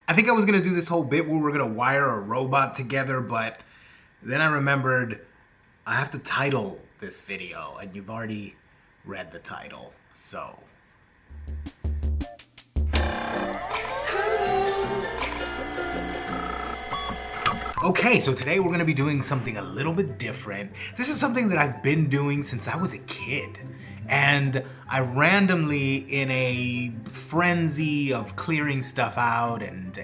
I think I was gonna do this whole bit where we're gonna wire a robot together, but then I remembered I have to title this video, and you've already read the title, so. Okay, so today we're gonna be doing something a little bit different. This is something that I've been doing since I was a kid. And I randomly, in a frenzy of clearing stuff out, and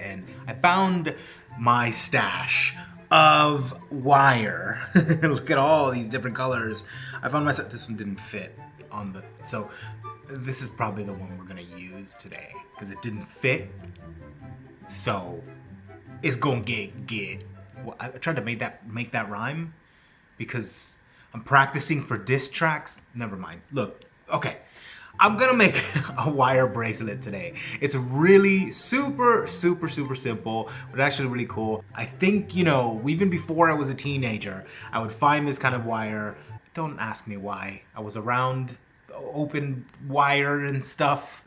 I found my stash of wire. Look at all these different colors. I found myself, this one didn't fit on the, so this is probably the one we're gonna use today, because it didn't fit. So it's gonna get. Well, I tried to make that rhyme because I'm practicing for diss tracks. Never mind. Look, okay. I'm gonna make a wire bracelet today. It's really super simple, but actually really cool. I think, you know, even before I was a teenager, I would find this kind of wire. Don't ask me why. I was around open wire and stuff.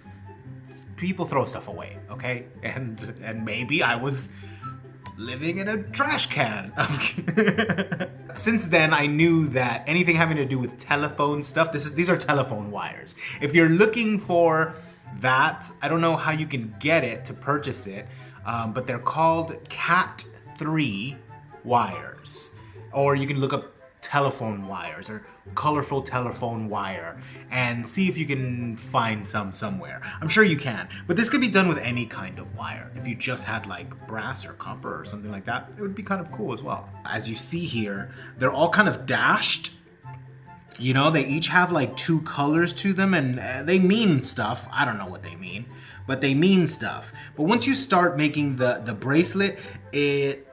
People throw stuff away, okay? And maybe I was living in a trash can. Since then, I knew that anything having to do with telephone stuff, these are telephone wires. If you're looking for that, I don't know how you can get it to purchase it, but they're called Cat 3 wires. Or you can look up telephone wires or colorful telephone wire and see if you can find some somewhere. I'm sure you can, but this could be done with any kind of wire. If you just had like brass or copper or something like that, it would be kind of cool as well. As you see here, they're all kind of dashed. You know, they each have like 2 colors to them, and they mean stuff. I don't know what they mean, but they mean stuff. But once you start making the bracelet, it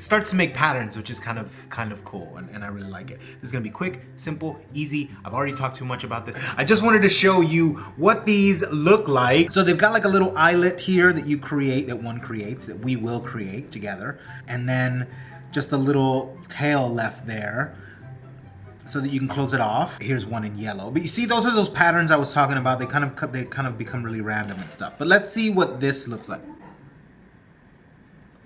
starts to make patterns, which is kind of cool, and I really like it. This is gonna be quick, simple, easy. I've already talked too much about this. I just wanted to show you what these look like. So they've got like a little eyelet here that you create, that one creates, that we will create together, and then just a little tail left there, so that you can close it off. Here's one in yellow. But you see, those are those patterns I was talking about. They kind of become really random and stuff. But let's see what this looks like.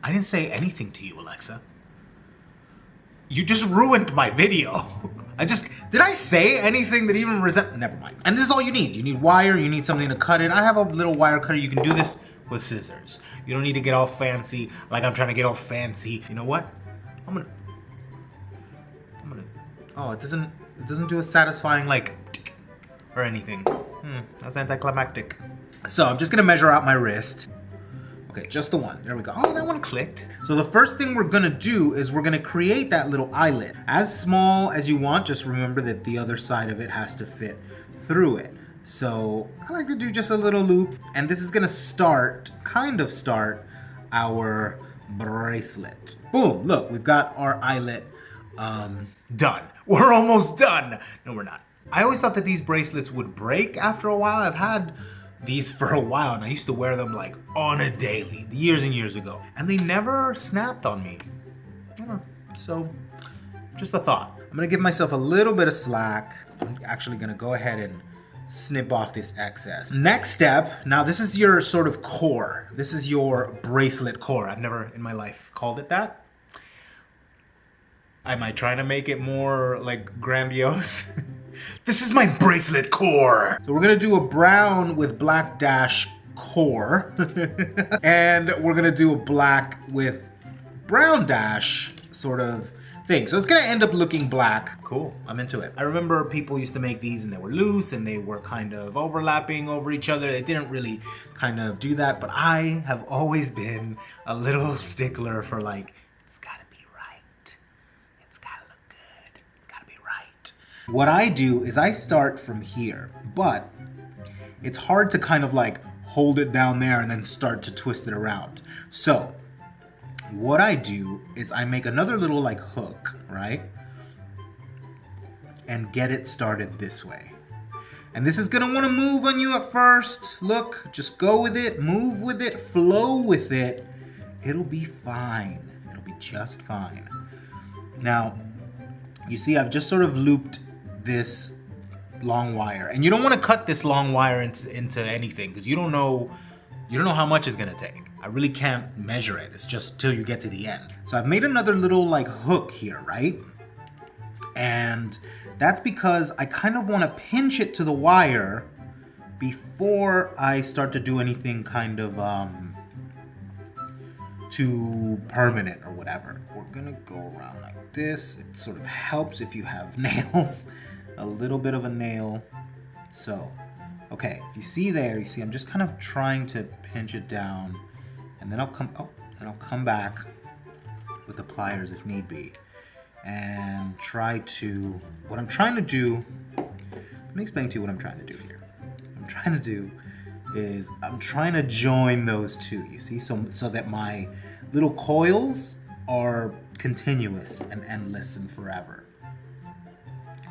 I didn't say anything to you, Alexa. You just ruined my video. Did I say anything that even never mind. And this is all you need. You need wire, you need something to cut it. I have a little wire cutter. You can do this with scissors. You don't need to get all fancy like I'm trying to get all fancy. You know what? I'm gonna, oh, it doesn't do a satisfying like or anything. That's anticlimactic. So I'm just gonna measure out my wrist. Okay, just the one. There we go. Oh, that one clicked. So the first thing we're gonna do is we're gonna create that little eyelet. As small as you want, just remember that the other side of it has to fit through it. So I like to do just a little loop, and this is gonna kind of start our bracelet. Boom, look, we've got our eyelet done. We're almost done. No, we're not. I always thought that these bracelets would break after a while. I've had these for a while, and I used to wear them like on a daily, years and years ago, and they never snapped on me. So, just a thought. I'm gonna give myself a little bit of slack. I'm actually gonna go ahead and snip off this excess. Next step, now this is your sort of core. This is your bracelet core. I've never in my life called it that. Am I trying to make it more like grandiose? This is my bracelet core. So we're gonna do a brown with black dash core. And we're gonna do a black with brown dash sort of thing. So it's gonna end up looking black. Cool, I'm into it. I remember people used to make these and they were loose and they were kind of overlapping over each other. They didn't really kind of do that, but I have always been a little stickler for like, what I do is I start from here, but it's hard to kind of like hold it down there and then start to twist it around. So what I do is I make another little like hook, right? And get it started this way. And this is gonna wanna move on you at first. Look, just go with it, move with it, flow with it. It'll be fine. It'll be just fine. Now, you see I've just sort of looped this long wire, and you don't want to cut this long wire into anything, because you don't know You don't know how much it's gonna take. I really can't measure it. It's just till you get to the end. So I've made another little like hook here, right? And that's because I kind of want to pinch it to the wire before I start to do anything kind of too permanent or whatever. We're gonna go around like this. It sort of helps if you have nails, a little bit of a nail. So, okay, if you see there, you see I'm just kind of trying to pinch it down, and then I'll come back with the pliers if need be, and try to, what I'm trying to do, let me explain to you what I'm trying to do here. What I'm trying to do is I'm trying to join those two, you see, so that my little coils are continuous and endless and forever.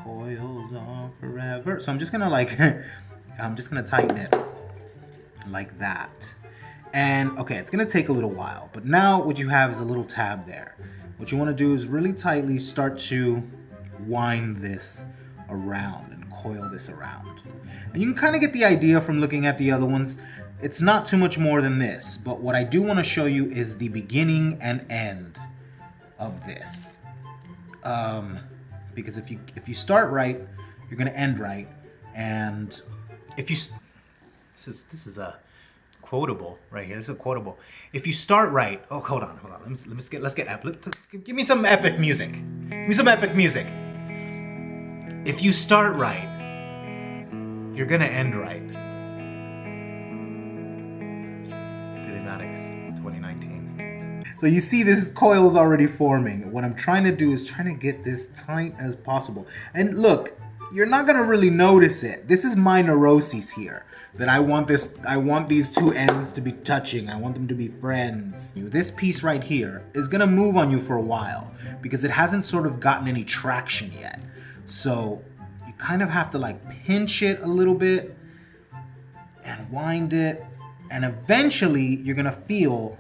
Coils are forever. So I'm just gonna like, I'm just gonna tighten it like that. And okay, it's gonna take a little while, but now what you have is a little tab there. What you wanna do is really tightly start to wind this around and coil this around. And you can kind of get the idea from looking at the other ones. It's not too much more than this, but what I do want to show you is the beginning and end of this. Because if you start right, you're going to end right, and if you this is a quotable right here. This is a quotable. If you start right, oh hold on. Let's get epic. Give me some epic music. Give me some epic music. If you start right, you're gonna end right. Billi Maddox, 2019. So you see this coil is already forming. What I'm trying to do is trying to get this tight as possible. And look, you're not gonna really notice it. This is my neuroses here. That I want these two ends to be touching. I want them to be friends. This piece right here is gonna move on you for a while because it hasn't sort of gotten any traction yet. So you kind of have to like pinch it a little bit and wind it, and eventually you're gonna feel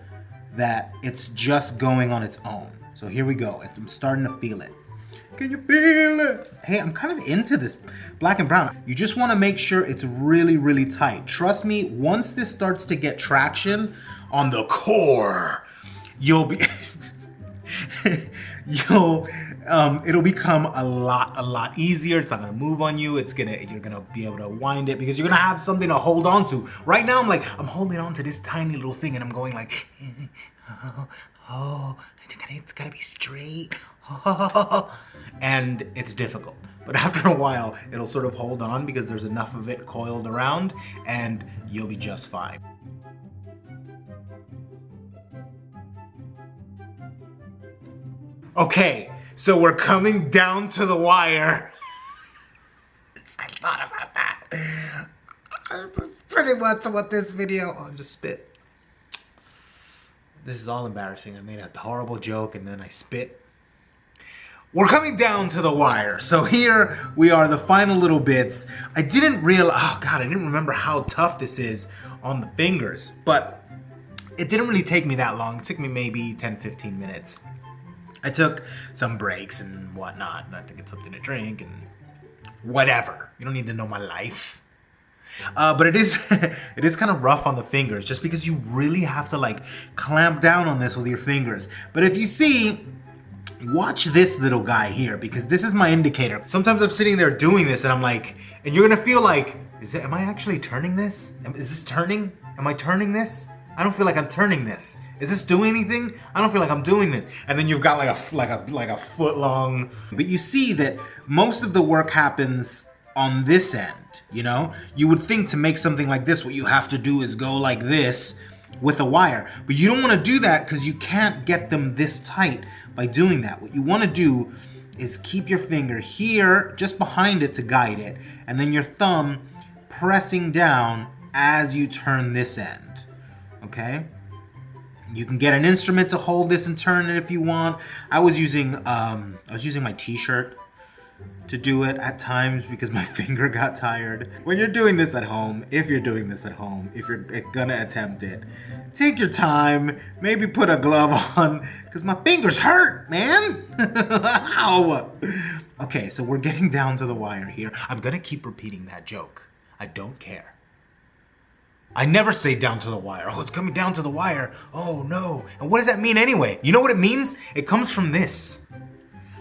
that it's just going on its own. So here we go. I'm starting to feel it. Can you feel it? Hey, I'm kind of into this black and brown. You just want to make sure it's really, really tight. Trust me, once this starts to get traction on the core, you'll be it'll become a lot easier. It's not gonna move on you. You're gonna be able to wind it because you're gonna have something to hold on to. Right now I'm holding on to this tiny little thing and I'm going like, oh, it's gotta be straight. And it's difficult. But after a while, it'll sort of hold on because there's enough of it coiled around and you'll be just fine. Okay, so we're coming down to the wire. I thought about that. That's pretty much what this video, oh, just spit. This is all embarrassing. I made a horrible joke and then I spit. We're coming down to the wire. So here we are, the final little bits. I didn't realize, oh God, I didn't remember how tough this is on the fingers, but it didn't really take me that long. It took me maybe 10-15 minutes. I took some breaks and whatnot, and I had to get something to drink and whatever. You don't need to know my life. But it is kind of rough on the fingers just because you really have to like clamp down on this with your fingers. But if you see, watch this little guy here because this is my indicator. Sometimes I'm sitting there doing this and I'm like, and you're gonna feel like, am I actually turning this? Is this turning? Am I turning this? I don't feel like I'm turning this. Is this doing anything? I don't feel like I'm doing this. And then you've got like a foot long. But you see that most of the work happens on this end, you know? You would think to make something like this, what you have to do is go like this with a wire. But you don't want to do that because you can't get them this tight by doing that. What you want to do is keep your finger here, just behind it to guide it, and then your thumb pressing down as you turn this end, okay? You can get an instrument to hold this and turn it if you want. I was using my t-shirt to do it at times because my finger got tired. When you're doing this at home, if you're gonna attempt it, take your time, maybe put a glove on, because my fingers hurt, man. Ow. Okay, so we're getting down to the wire here. I'm gonna keep repeating that joke. I don't care. I never say down to the wire. Oh, it's coming down to the wire. Oh no. And what does that mean anyway? You know what it means? It comes from this.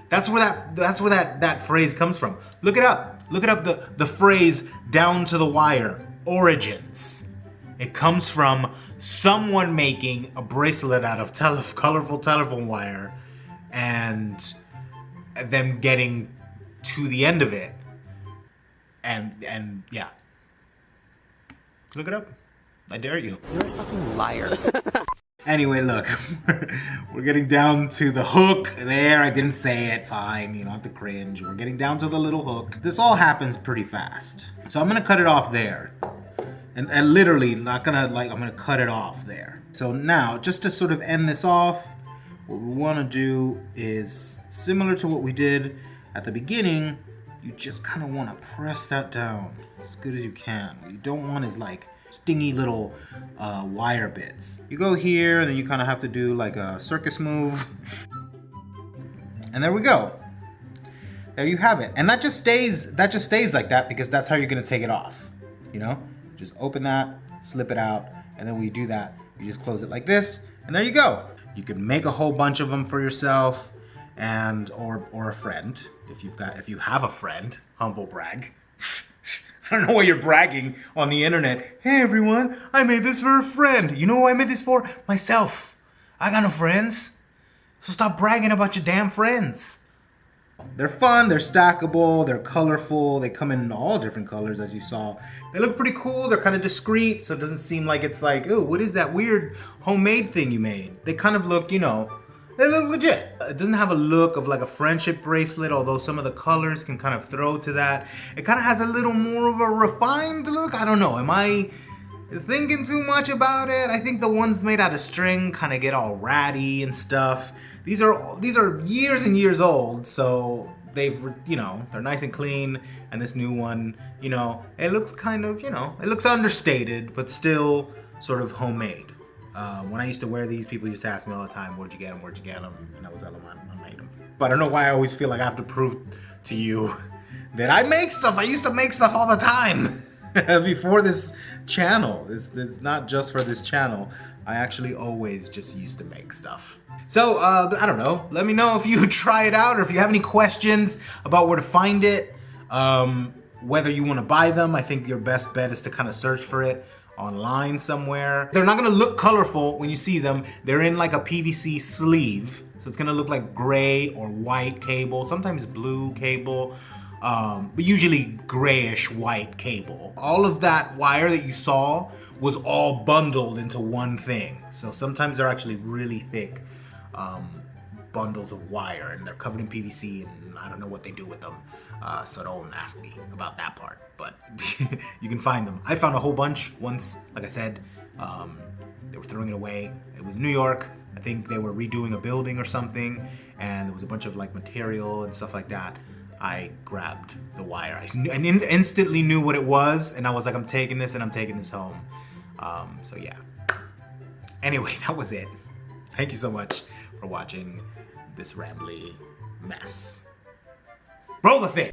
That's where that phrase comes from. Look it up. Look it up, the phrase down to the wire. Origins. It comes from someone making a bracelet out of colorful telephone wire and them getting to the end of it. And yeah. Look it up. I dare you. You're a fucking liar. Anyway, look, we're getting down to the hook there. I didn't say it, fine, you don't have to cringe. We're getting down to the little hook. This all happens pretty fast. So I'm gonna cut it off there. And literally, not gonna I'm gonna cut it off there. So now, just to sort of end this off, what we wanna do is, similar to what we did at the beginning, you just kinda wanna press that down as good as you can. What you don't want is like stingy little wire bits. You go here and then you kind of have to do like a circus move. And there we go. There you have it. And that just stays like that because that's how you're gonna take it off. You know? Just open that, slip it out, and then when you do that, you just close it like this, and there you go. You can make a whole bunch of them for yourself and or a friend if you have a friend. Humble brag. I don't know why you're bragging on the internet. Hey everyone, I made this for a friend. You know who I made this for? Myself. I got no friends. So stop bragging about your damn friends. They're fun, they're stackable, they're colorful, they come in all different colors as you saw. They look pretty cool, they're kind of discreet, so it doesn't seem like it's like, oh, what is that weird homemade thing you made? They kind of look, you know, they look legit. It doesn't have a look of like a friendship bracelet, although some of the colors can kind of throw to that. It kind of has a little more of a refined look. I don't know, am I thinking too much about it? I think the ones made out of string kind of get all ratty and stuff. These are years and years old, so they've, you know, they're nice and clean. And this new one, you know, it looks kind of, you know, it looks understated, but still sort of homemade. When I used to wear these, people used to ask me all the time, where'd you get them, where'd you get them? And I would tell them I made them. But I don't know why I always feel like I have to prove to you that I make stuff. I used to make stuff all the time before this channel. This is not just for this channel. I actually always just used to make stuff. So, I don't know. Let me know if you try it out or if you have any questions about where to find it. Whether you want to buy them, I think your best bet is to kind of search for it online somewhere. They're not gonna look colorful when you see them. They're in like a PVC sleeve. So it's gonna look like gray or white cable, sometimes blue cable, but usually grayish white cable. All of that wire that you saw was all bundled into one thing. So sometimes they're actually really thick bundles of wire and they're covered in PVC and I don't know what they do with them. So don't ask me about that part, but you can find them. I found a whole bunch once, like I said, they were throwing it away. It was New York. I think they were redoing a building or something and there was a bunch of like material and stuff like that. I grabbed the wire. I instantly knew what it was and I was like, I'm taking this and I'm taking this home. So yeah. Anyway, that was it. Thank you so much for watching this rambly mess. Roll the thing!